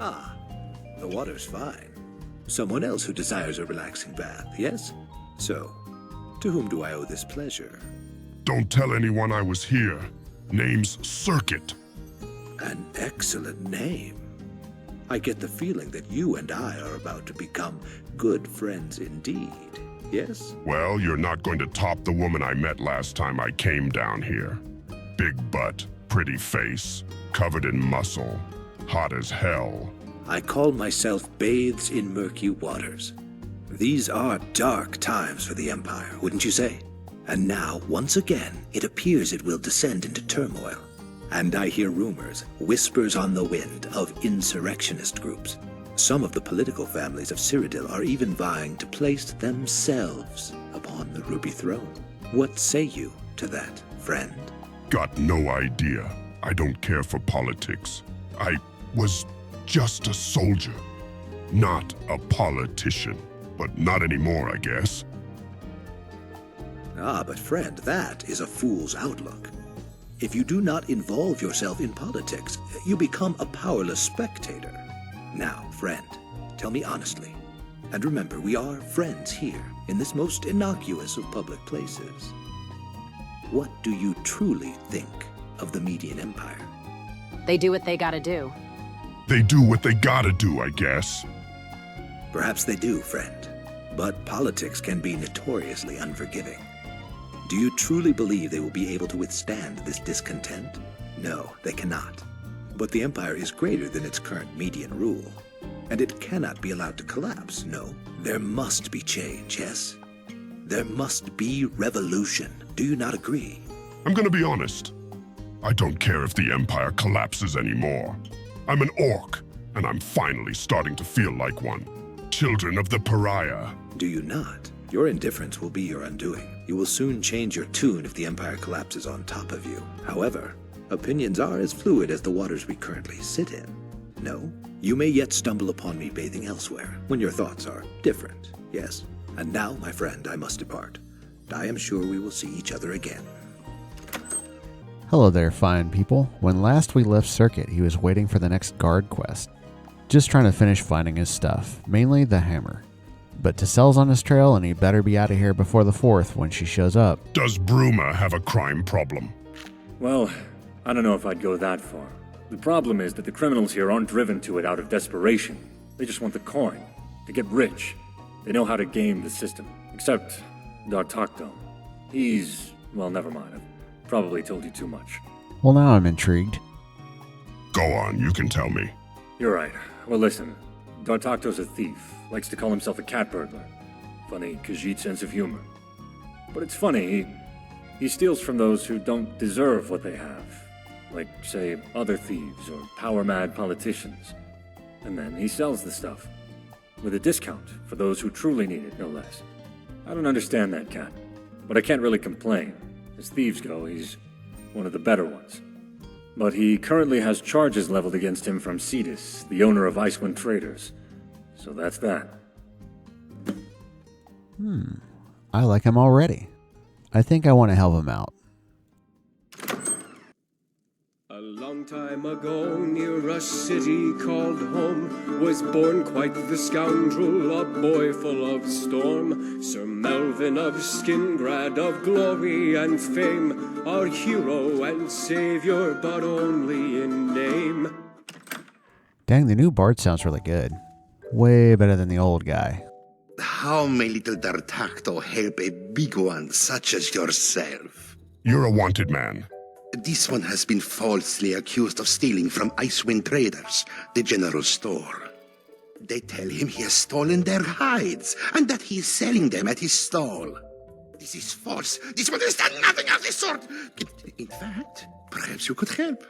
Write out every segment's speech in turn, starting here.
Ah, the water's fine. Someone else who desires a relaxing bath, yes? So, to whom do I owe this pleasure? Don't tell anyone I was here. Name's Serket. An excellent name. I get the feeling that you and I are about to become good friends indeed, yes? Well, you're not going to top the woman I met last time I came down here. Big butt, pretty face, covered in muscle, hot as hell. I call myself bathes in murky waters. These are dark times for the Empire, wouldn't you say? And now, once again, it appears it will descend into turmoil. And I hear rumors, whispers on the wind, of insurrectionist groups. Some of the political families of Cyrodiil are even vying to place themselves upon the Ruby Throne. What say you to that, friend? Got no idea. I don't care for politics. I was just a soldier, not a politician. But not anymore, I guess. Ah, but friend, that is a fool's outlook. If you do not involve yourself in politics, you become a powerless spectator. Now, friend, tell me honestly, and remember, we are friends here, in this most innocuous of public places. What do you truly think of the Median Empire? They do what they gotta do. They do what they gotta do, I guess. Perhaps they do, friend, but politics can be notoriously unforgiving. Do you truly believe they will be able to withstand this discontent? No, they cannot. But the Empire is greater than its current Median rule, and it cannot be allowed to collapse, no. There must be change, yes? There must be revolution. Do you not agree? I'm gonna be honest. I don't care if the Empire collapses anymore. I'm an orc, and I'm finally starting to feel like one. Children of the pariah. Do you not? Your indifference will be your undoing. You will soon change your tune if the Empire collapses on top of you. However, opinions are as fluid as the waters we currently sit in. No, you may yet stumble upon me bathing elsewhere, when your thoughts are different, yes? And now, my friend, I must depart. I am sure we will see each other again. Hello there, fine people. When last we left Serket, he was waiting for the next guard quest. Just trying to finish finding his stuff, mainly the hammer. But Tusselle's on his trail and he better be out of here before the 4th when she shows up. Does Bruma have a crime problem? Well, I don't know if I'd go that far. The problem is that the criminals here aren't driven to it out of desperation. They just want the coin, to get rich. They know how to game the system. Except Dartocto. He's... well, never mind. I've probably told you too much. Well, now I'm intrigued. Go on, you can tell me. You're right. Well, listen. Dartocto's a thief. Likes to call himself a cat burglar. Funny Khajiit sense of humor. But it's funny, he steals from those who don't deserve what they have. Like, say, other thieves or power-mad politicians. And then he sells the stuff. With a discount for those who truly need it, no less. I don't understand that cat. But I can't really complain. As thieves go, he's one of the better ones. But he currently has charges leveled against him from Cetus, the owner of Icewind Traders. So that's that. I like him already. I think I want to help him out. A long time ago, near a city called home, was born quite the scoundrel, a boy full of storm. Sir Melvin of Skingrad, of glory and fame, our hero and savior, but only in name. Dang, the new Bard sounds really good. Way better than the old guy. How may little Dartocto help a big one such as yourself? You're a wanted man. This one has been falsely accused of stealing from Icewind Traders, the general store. They tell him he has stolen their hides, and that he is selling them at his stall. This is false. This one has done nothing of the sort. In fact, perhaps you could help.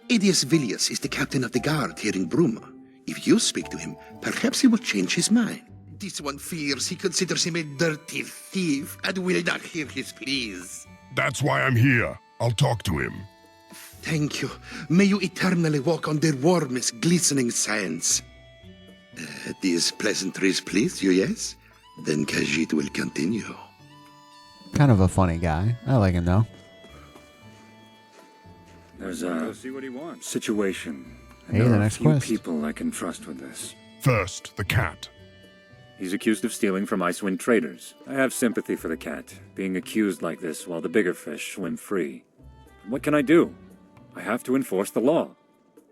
Edius Villius is the captain of the guard here in Bruma. If you speak to him, perhaps he will change his mind. This one fears he considers him a dirty thief and will not hear his pleas. That's why I'm here. I'll talk to him. Thank you. May you eternally walk on the warmest, glistening sands. These pleasantries please you, yes? Then Khajiit will continue. Kind of a funny guy. I like him though. There's a situation And Hey, there the are next few quest. people I can trust with this. First, the cat. He's accused of stealing from Icewind traders. I have sympathy for the cat, being accused like this while the bigger fish swim free. What can I do? I have to enforce the law.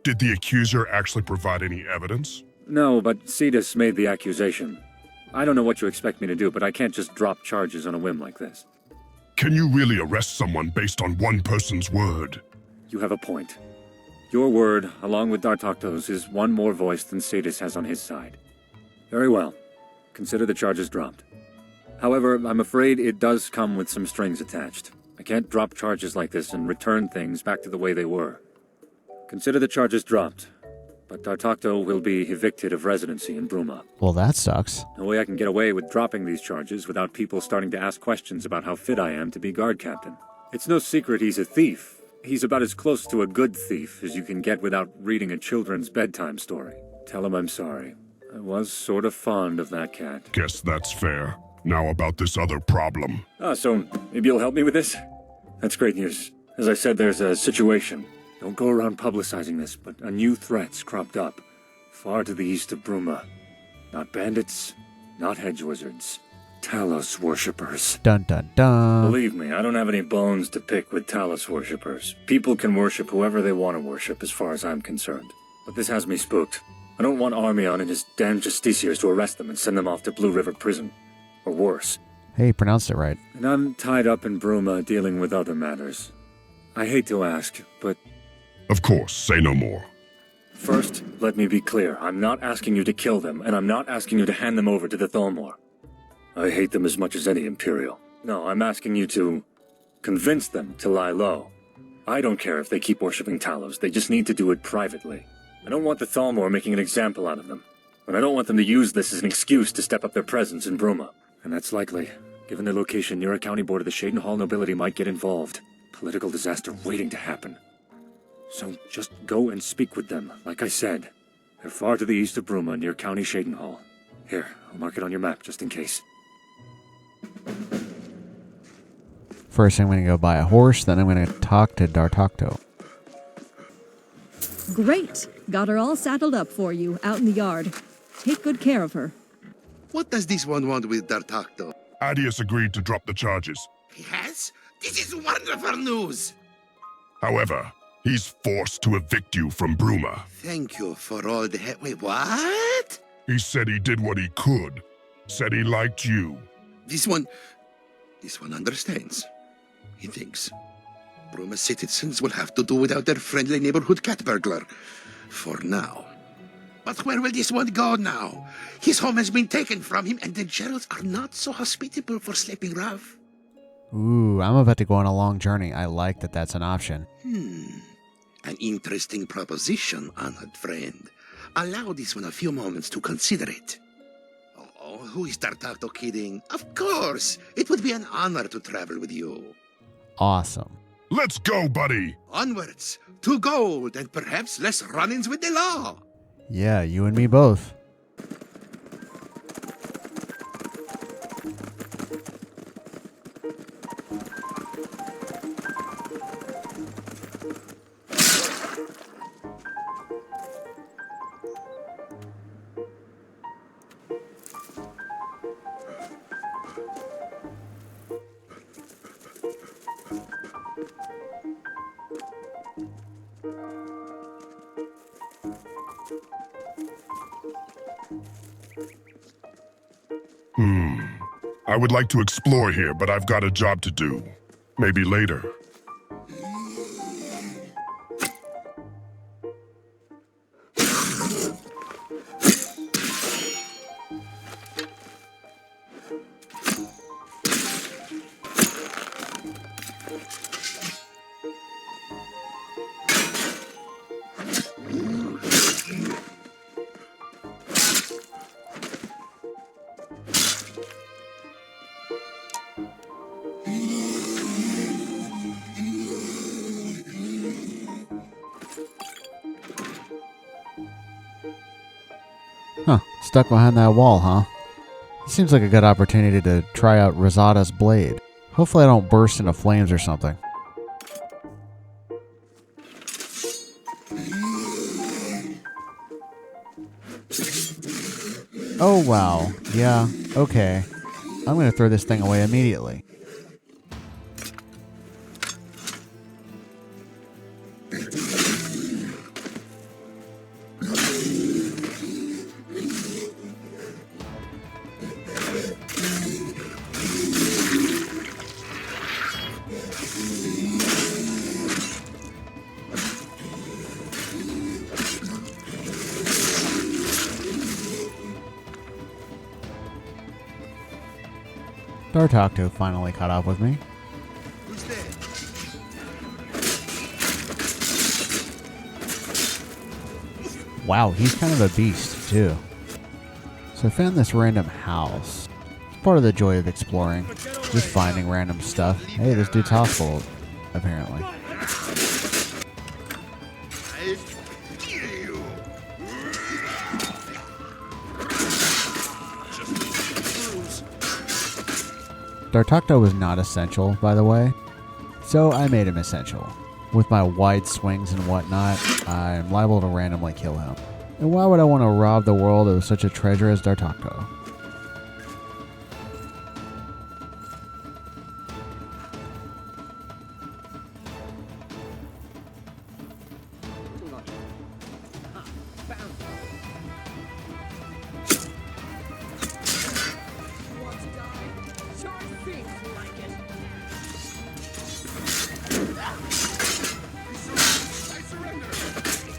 Did the accuser actually provide any evidence? No, but Cetus made the accusation. I don't know what you expect me to do, but I can't just drop charges on a whim like this. Can you really arrest someone based on one person's word? You have a point. Your word, along with Dartokto's, is one more voice than Cetus has on his side. Very well. Consider the charges dropped. However, I'm afraid it does come with some strings attached. I can't drop charges like this and return things back to the way they were. Consider the charges dropped, but Dartokto will be evicted of residency in Bruma. Well, that sucks. No way I can get away with dropping these charges without people starting to ask questions about how fit I am to be guard captain. It's no secret he's a thief. He's about as close to a good thief as you can get without reading a children's bedtime story. Tell him I'm sorry. I was sort of fond of that cat. Guess that's fair. Now about this other problem. So maybe you'll help me with this? That's great news. As I said, there's a situation. Don't go around publicizing this, but a new threat's cropped up. Far to the east of Bruma. Not bandits, not hedge wizards. Talos worshippers. Dun dun dun. Believe me, I don't have any bones to pick with Talos worshippers. People can worship whoever they want to worship as far as I'm concerned. But this has me spooked. I don't want Armion and his damn justiciars to arrest them and send them off to Blue River Prison. Or worse. Hey, you pronounced it right. And I'm tied up in Bruma dealing with other matters. I hate to ask, but Of course, say no more. first, let me be clear. I'm not asking you to kill them, and I'm not asking you to hand them over to the Thalmor. I hate them as much as any Imperial. No, I'm asking you to convince them to lie low. I don't care if they keep worshipping Talos, they just need to do it privately. I don't want the Thalmor making an example out of them. And I don't want them to use this as an excuse to step up their presence in Bruma. And that's likely. Given their location near a county board of the Shaden Hall nobility might get involved. Political disaster waiting to happen. So just go and speak with them, like I said. They're far to the east of Bruma, near County Shaden Hall. Here, I'll mark it on your map, just in case. First, I'm going to go buy a horse, then I'm going to talk to Dartokto. Great! Got her all saddled up for you, out in the yard. Take good care of her. What does this one want with Dartokto? Adius agreed to drop the charges. He has? This is wonderful news! However, he's forced to evict you from Bruma. Thank you for all the help. Wait, what? He said he did what he could. Said he liked you. This one understands. He thinks. Bruma citizens will have to do without their friendly neighborhood cat burglar. For now. But where will this one go now? His home has been taken from him, and the Geralds are not so hospitable for sleeping rough. Ooh, I'm about to go on a long journey. I like that that's an option. An interesting proposition, honored friend. Allow this one a few moments to consider it. Oh, who is Dartokto kidding? Of course! It would be an honor to travel with you. Awesome. Let's go, buddy! Onwards, to gold, and perhaps less run-ins with the law. Yeah, you and me both. I would like to explore here, but I've got a job to do. Maybe later. Huh, stuck behind that wall, huh? Seems like a good opportunity to try out Rosada's blade. Hopefully I don't burst into flames or something. Oh, wow. Yeah, okay. I'm gonna throw this thing away immediately. Dartocto finally caught up with me. Who's there? Wow, he's kind of a beast, too. So I found this random house. Part of the joy of exploring. Just finding random stuff. Hey, this dude's hospital, apparently. I'll kill you. Dartocto was not essential, by the way. So I made him essential. With my wide swings and whatnot, I'm liable to randomly kill him. And why would I want to rob the world of such a treasure as Dartocto?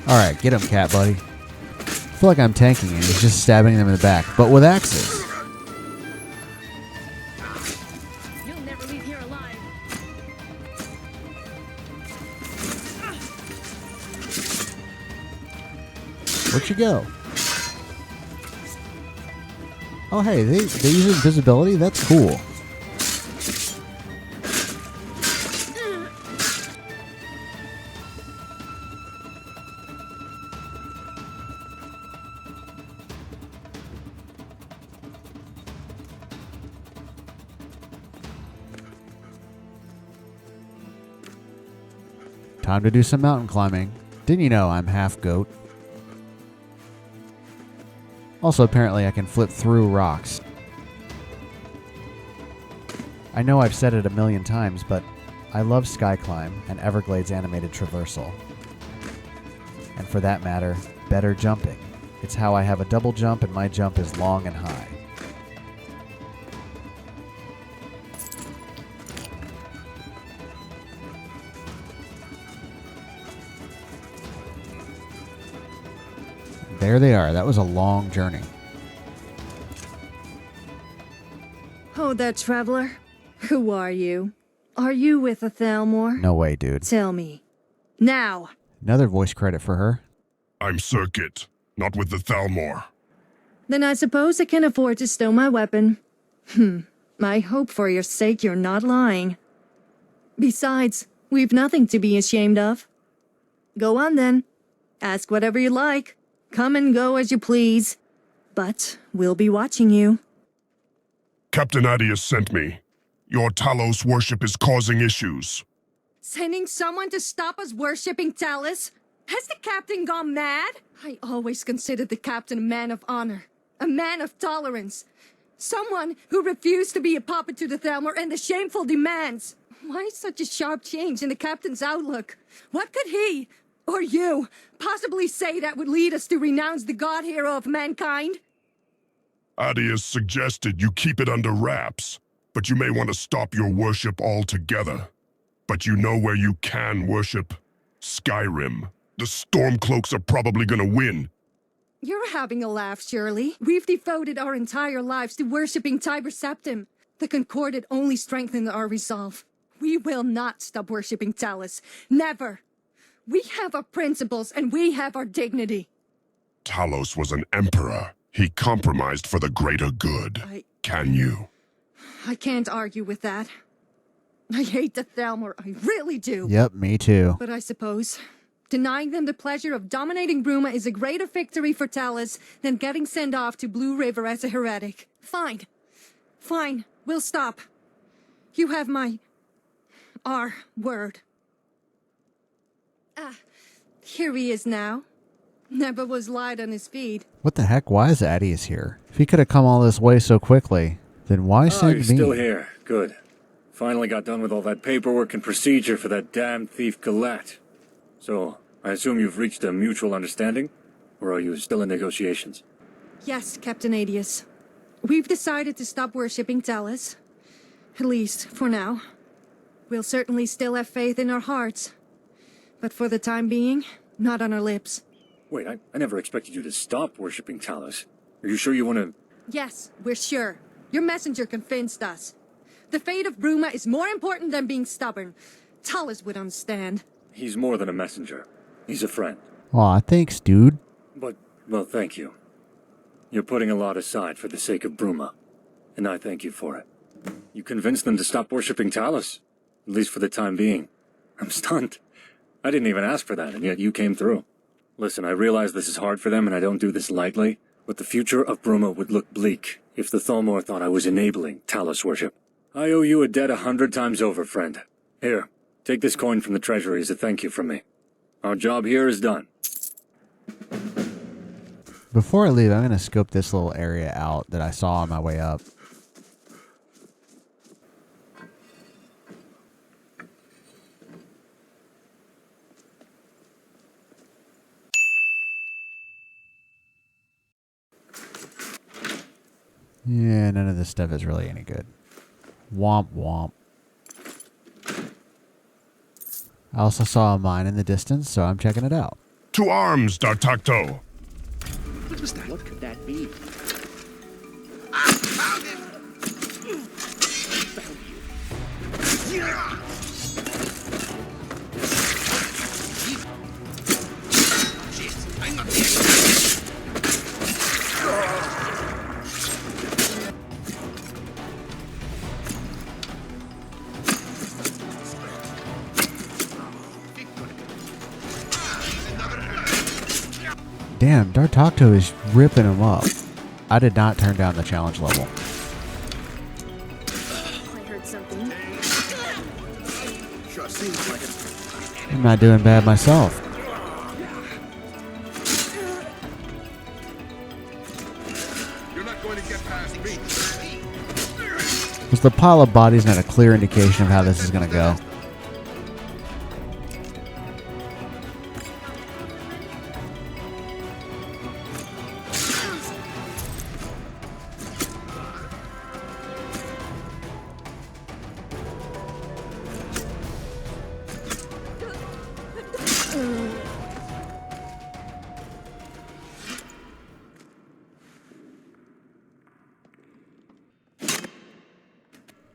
Alright, get him, cat buddy. I feel like I'm tanking and he's just stabbing them in the back, but with axes. You'll never leave here alive. Where'd you go? Oh hey, they use invisibility? That's cool. Time to do some mountain climbing. Didn't you know I'm half goat? Also, apparently I can flip through rocks. I know I've said it a million times, but I love Skyclimb and Everglades animated traversal. And for that matter, better jumping. It's how I have a double jump and my jump is long and high. There they are. That was a long journey. Oh, there, traveler. Who are you? Are you with a Thalmor? No way, dude. Tell me. Now. Another voice credit for her. I'm Serket, not with the Thalmor. Then I suppose I can afford to stow my weapon. I hope for your sake you're not lying. Besides, we've nothing to be ashamed of. Go on then. Ask whatever you like. Come and go as you please. But we'll be watching you. Captain Adius sent me. Your Talos worship is causing issues. Sending someone to stop us worshipping Talos? Has the captain gone mad? I always considered the captain a man of honor. A man of tolerance. Someone who refused to be a puppet to the Thalmor and the shameful demands. Why such a sharp change in the captain's outlook? What could he, or you, possibly say that would lead us to renounce the god hero of mankind? Adius suggested you keep it under wraps, but you may want to stop your worship altogether. But you know where you can worship? Skyrim. The Stormcloaks are probably gonna win. You're having a laugh, surely. We've devoted our entire lives to worshipping Tiber Septim. The Concordat only strengthened our resolve. We will not stop worshipping Talos. Never. We have our principles and we have our dignity. Talos was an emperor. He compromised for the greater good. Can you? I can't argue with that. I hate the Thalmor, I really do. Yep, me too. But I suppose denying them the pleasure of dominating Bruma is a greater victory for Talos than getting sent off to Blue River as a heretic. Fine. Fine, we'll stop. You have our word. Here he is now. Never was light on his feet. What the heck? Why is Adius here? If he could have come all this way so quickly, then why Oh, send you're me? still here. Good. Finally got done with all that paperwork and procedure for that damn thief Galat. So, I assume you've reached a mutual understanding? Or are you still in negotiations? Yes, Captain Adius. We've decided to stop worshipping Talos. At least, for now. We'll certainly still have faith in our hearts. But for the time being, not on our lips. Wait, I never expected you to stop worshipping Talos. Are you sure you want to... Yes, we're sure. Your messenger convinced us. The fate of Bruma is more important than being stubborn. Talos would understand. He's more than a messenger. He's a friend. Aw, thanks, dude. But, well, thank you. You're putting a lot aside for the sake of Bruma. And I thank you for it. You convinced them to stop worshipping Talos. At least for the time being. I'm stunned. I didn't even ask for that, and yet you came through. Listen, I realize this is hard for them, and I don't do this lightly, but the future of Bruma would look bleak if the Thalmor thought I was enabling Talos worship. I owe you a debt 100 times over, friend. Here, take this coin from the treasury as a thank you from me. Our job here is done. Before I leave, I'm going to scope this little area out that I saw on my way up. Yeah, none of this stuff is really any good. Womp womp. I also saw a mine in the distance, so I'm checking it out. To arms, D'Artagnan! What was that? What could that be? Found him! Found you. Yeah! Shit, I'm not there. Damn, D'Artagnan is ripping him up. I did not turn down the challenge level. I heard something. Sure seems like it. I'm not doing bad myself. You're not going to get past me. Was the pile of bodies not a clear indication of how this is going to go?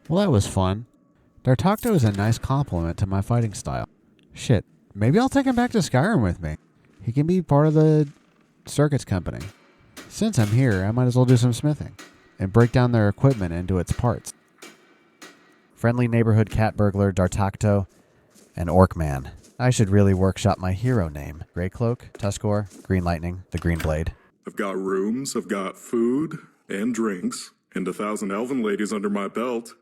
Well, that was fun. D'Artagnan is a nice compliment to my fighting style. Shit, maybe I'll take him back to Skyrim with me. He can be part of the Serket's company. Since I'm here, I might as well do some smithing and break down their equipment into its parts. Friendly neighborhood cat burglar D'Artagnan and Orcman. I should really workshop my hero name. Grey Cloak, Tuskor, Green Lightning, the Green Blade. I've got rooms, I've got food and drinks, and 1,000 elven ladies under my belt.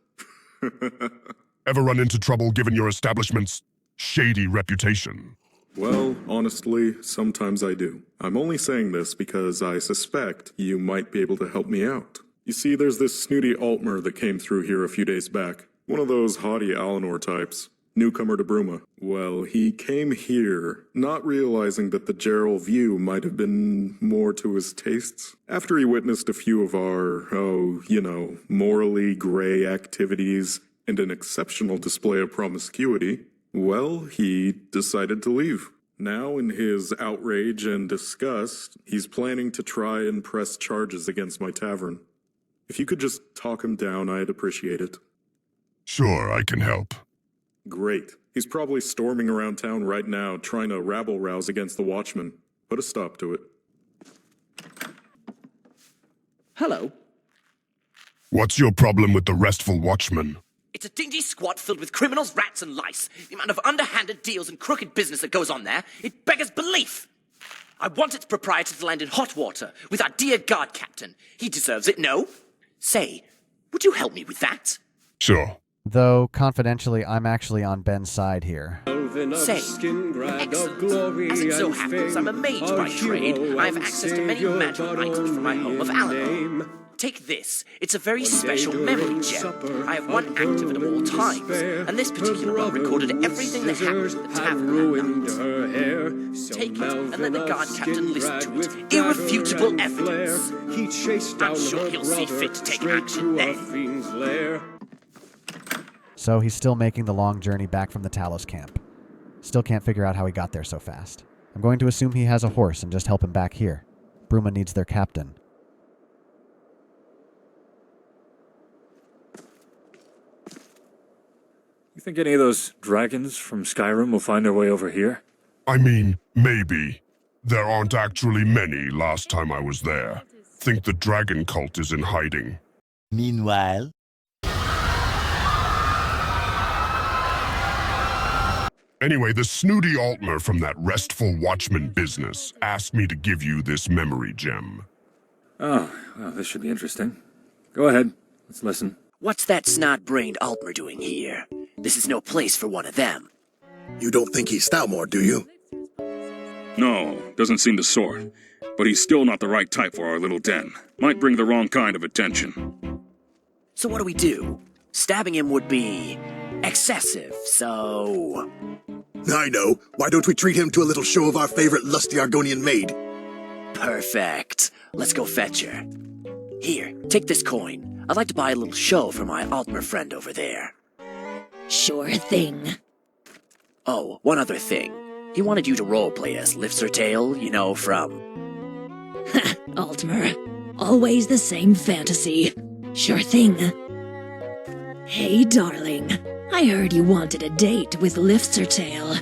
Ever run into trouble given your establishment's shady reputation? Well, honestly, sometimes I do. I'm only saying this because I suspect you might be able to help me out. You see, there's this snooty Altmer that came through here a few days back. One of those haughty Alinor types. Newcomer to Bruma. Well, he came here, not realizing that the Gerald view might have been more to his tastes. After he witnessed a few of our, morally gray activities and an exceptional display of promiscuity, well, he decided to leave. Now, in his outrage and disgust, he's planning to try and press charges against my tavern. If you could just talk him down, I'd appreciate it. Sure, I can help. Great. He's probably storming around town right now, trying to rabble-rouse against the Watchmen. Put a stop to it. Hello. What's your problem with the restful watchman? It's a dingy squat filled with criminals, rats, and lice. The amount of underhanded deals and crooked business that goes on there, it beggars belief. I want its proprietor to land in hot water with our dear guard captain. He deserves it, no? Say, would you help me with that? Sure. Though, confidentially, I'm actually on Ben's side here. Say, excellent. As it so happens, I'm a mage by trade. I have access to many magical items from my home of Alanor. Take this. It's a very special memory gem. I have one active at all times, and this particular one recorded everything that happened in the tavern that night. Take it, and let the guard captain listen to it. Irrefutable evidence. I'm sure he'll see fit to take action then. So he's still making the long journey back from the Talos camp. Still can't figure out how he got there so fast. I'm going to assume he has a horse and just help him back here. Bruma needs their captain. You think any of those dragons from Skyrim will find their way over here? I mean, maybe. There aren't actually many last time I was there. Think the dragon cult is in hiding. Meanwhile... Anyway, the snooty Altmer from that restful watchman business asked me to give you this memory gem. Oh, well, this should be interesting. Go ahead, let's listen. What's that snot-brained Altmer doing here? This is no place for one of them. You don't think he's Stoutmore, do you? No, doesn't seem the sort. But he's still not the right type for our little den. Might bring the wrong kind of attention. So what do? Stabbing him would be... excessive, so... I know. Why don't we treat him to a little show of our favorite lusty Argonian maid? Perfect. Let's go fetch her. Here, take this coin. I'd like to buy a little show for my Altmer friend over there. Sure thing. Oh, one other thing. He wanted you to roleplay as Lifsertail, you know, from... Altmer. Always the same fantasy. Sure thing. Hey, darling. I heard you wanted a date with Lifsertail.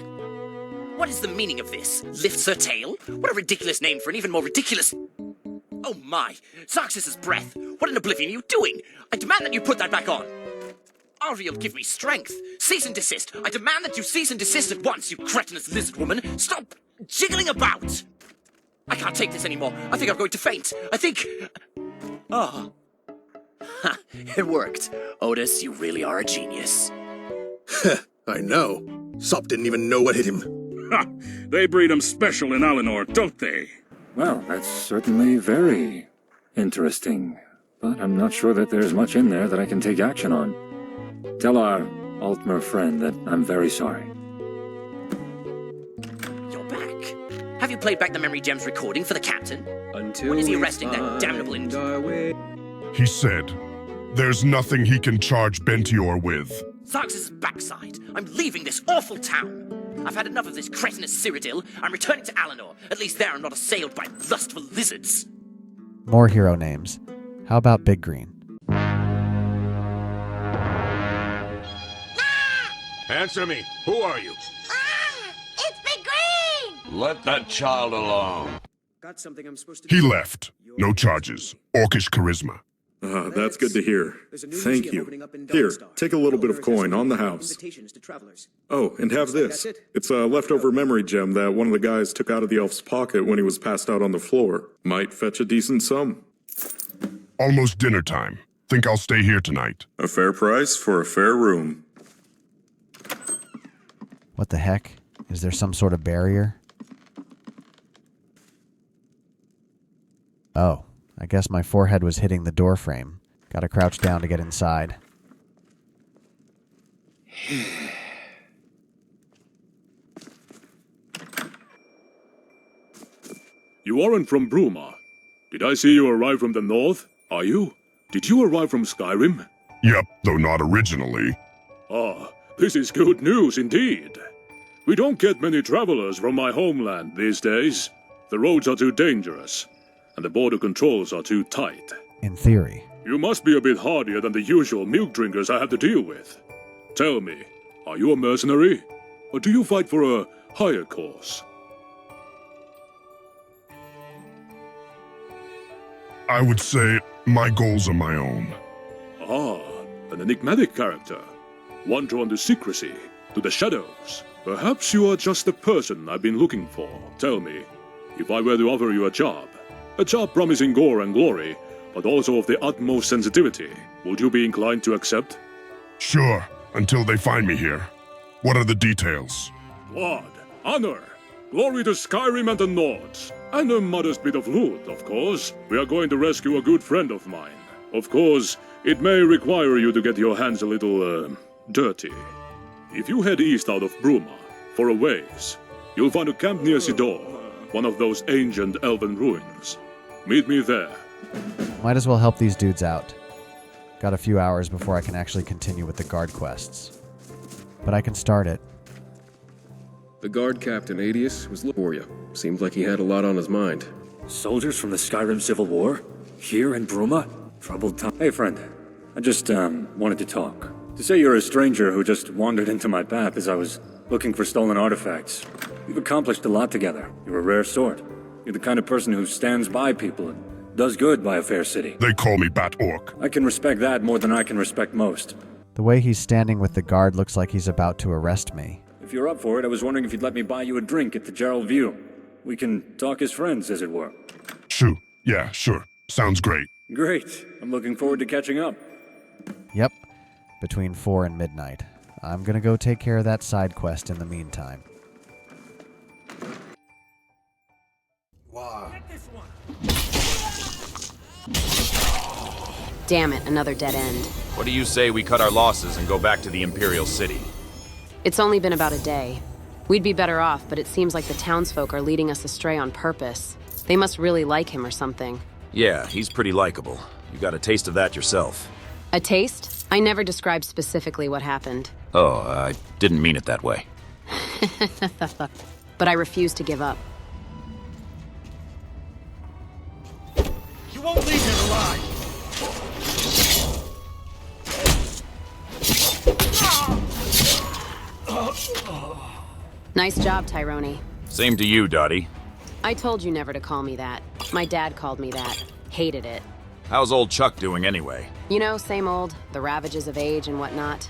What is the meaning of this? Lifsertail? What a ridiculous name for an even more ridiculous... Oh my! Zarxus's breath! What in oblivion are you doing? I demand that you put that back on! Ariel, give me strength! Cease and desist! I demand that you cease and desist at once, you cretinous lizard woman! Stop jiggling about! I can't take this anymore. I think I'm going to faint. I think... Oh. Ha, it worked. Otis, you really are a genius. I know. Sop didn't even know what hit him. Ha! They breed 'em special in Alanor, don't they? Well, that's certainly very interesting. But I'm not sure that there's much in there that I can take action on. Tell our Altmer friend that I'm very sorry. You're back. Have you played back the Memory Gems recording for the captain? Until when is he arresting that damnable He said, there's nothing he can charge Bentior with. Zarxus' backside. I'm leaving this awful town. I've had enough of this cretinous Cyrodiil. I'm returning to Alanor. At least there I'm not assailed by lustful lizards. More hero names. How about Big Green? Answer me. Who are you? It's Big Green! Let that child alone. Got something I'm supposed to He left. No charges. Orcish charisma. That's good to hear. Thank you. Here, take a little bit of coin on the house. Oh, and have this. It's a leftover memory gem that one of the guys took out of the elf's pocket when he was passed out on the floor. Might fetch a decent sum. Almost dinner time. Think I'll stay here tonight. A fair price for a fair room. What the heck? Is there some sort of barrier? Oh, I guess my forehead was hitting the door frame. Gotta crouch down to get inside. You aren't from Bruma. Did I see you arrive from the north? Are you? Did you arrive from Skyrim? Yep, though not originally. Ah, this is good news indeed. We don't get many travelers from my homeland these days. The roads are too dangerous, and the border controls are too tight. In theory. You must be a bit hardier than the usual milk drinkers I have to deal with. Tell me, are you a mercenary? Or do you fight for a higher cause? I would say my goals are my own. Ah, an enigmatic character. One drawn to secrecy, to the shadows. Perhaps you are just the person I've been looking for. Tell me, if I were to offer you a job promising gore and glory, but also of the utmost sensitivity, would you be inclined to accept? Sure, until they find me here. What are the details? blood, honor, glory to Skyrim and the Nords, and a modest bit of loot, of course. We are going to rescue a good friend of mine. Of course, it may require you to get your hands a little, dirty. If you head east out of Bruma, for a ways, you'll find a camp near Sidor, one of those ancient elven ruins. Meet me there. Might as well help these dudes out. Got a few hours before I can actually continue with the guard quests. But I can start it. The guard captain, Adius, was looking for you. Seemed like he had a lot on his mind. Soldiers from the Skyrim Civil War? Here in Bruma? Troubled time. Hey, friend. I just, wanted to talk. To say you're a stranger who just wandered into my path as I was looking for stolen artifacts. We've accomplished a lot together. You're a rare sort. You're the kind of person who stands by people and does good by a fair city. They call me Bat Orc. I can respect that more than I can respect most. The way he's standing with the guard looks like he's about to arrest me. If you're up for it, I was wondering if you'd let me buy you a drink at the Gerald View. We can talk as friends, as it were. Shoo. Yeah, sure. Sounds great. Great. I'm looking forward to catching up. Yep. Between 4 and midnight. I'm gonna go take care of that side quest in the meantime. Wow. Damn it, another dead end. What do you say we cut our losses and go back to the Imperial City? It's only been about a day. We'd be better off, but it seems like the townsfolk are leading us astray on purpose. They must really like him or something. Yeah, he's pretty likable. You got a taste of that yourself. A taste? I never described specifically what happened. Oh, I didn't mean it that way. But I refuse to give up. You won't leave him alive! Nice job, Tyrone. Same to you, Dottie. I told you never to call me that. My dad called me that. Hated it. How's old Chuck doing anyway? You know, same old. The ravages of age and whatnot.